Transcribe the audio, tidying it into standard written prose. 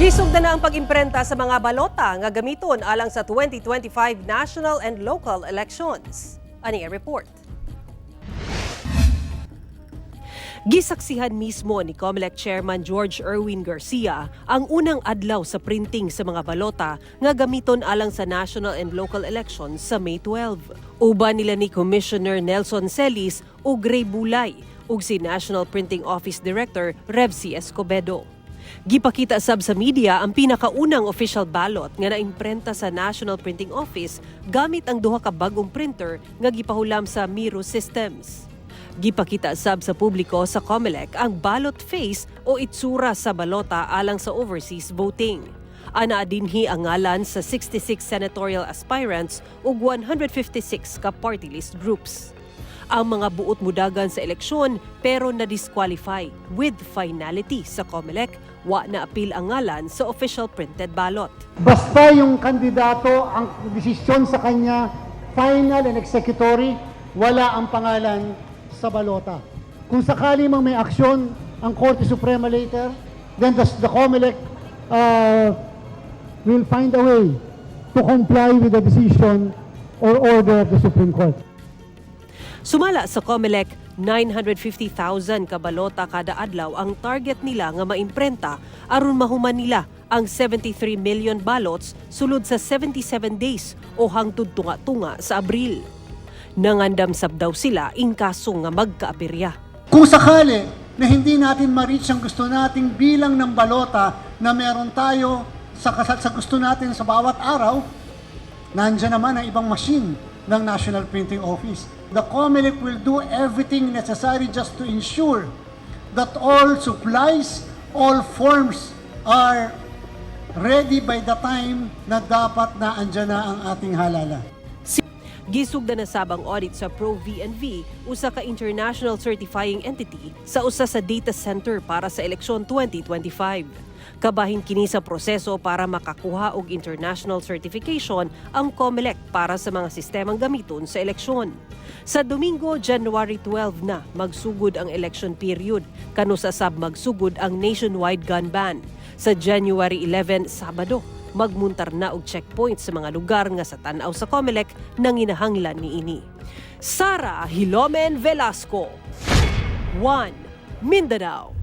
Gisugda na ang pag-imprenta sa mga balota nga gamiton alang sa 2025 national and local elections. Ani ang report. Gisaksihan mismo ni COMELEC Chairman George Erwin Garcia ang unang adlaw sa printing sa mga balota nga gamiton alang sa national and local elections sa May 12. Uban nila ni Commissioner Nelson Celis ug Ray Bulay ug si National Printing Office Director Revsy Escobedo. Gipakita sab sa media ang pinakaunang official ballot nga naimprenta sa National Printing Office gamit ang duha ka bagong printer nga gipahulam sa Miro Systems. Gipakita sab sa publiko sa COMELEC ang ballot face o itsura sa balota alang sa overseas voting. Ana dinhi ang ngalan sa 66 senatorial aspirants ug 156 ka party list groups. Ang mga buot mudagan sa eleksyon pero na-disqualify with finality sa COMELEC, wa na apil ang ngalan sa official printed ballot. Basta yung kandidato, ang desisyon sa kanya, final and executory, wala ang pangalan sa balota. Kung sakali mang may aksyon ang Korte Suprema later, then the COMELEC will find a way to comply with the decision or order of the Supreme Court. Sumala sa COMELEC, 950,000 ka balota kada adlaw ang target nila nga maimprenta aron mahuman nila ang 73 million ballots sulod sa 77 days o hangtod tunga-tunga sa Abril. Nangandam sab daw sila in kaso nga magkaaperya. Kung sakali na hindi natin ma-reach ang gusto nating bilang ng balota na meron tayo sa gusto natin sa bawat araw, nandiyan naman ang ibang machine ng National Printing Office. The COMELEC will do everything necessary just to ensure that all supplies, all forms are ready by the time na dapat na andyan na ang ating halala. Gisugda na sabang audit sa Pro-VNV, usa ka international certifying entity sa usa sa data center para sa eleksyon 2025. Kabahin kini sa proseso para makakuha og international certification ang COMELEC para sa mga sistemang gamiton sa eleksyon. Sa Domingo, January 12 na magsugod ang election period, kanusa sab magsugod ang nationwide gun ban. Sa January 11, Sabado, magmuntar na og checkpoint sa mga lugar nga sa tan-aw sa COMELEC nang hinahanglan niini. Sara Hilomen Velasco, 1 Mindanao.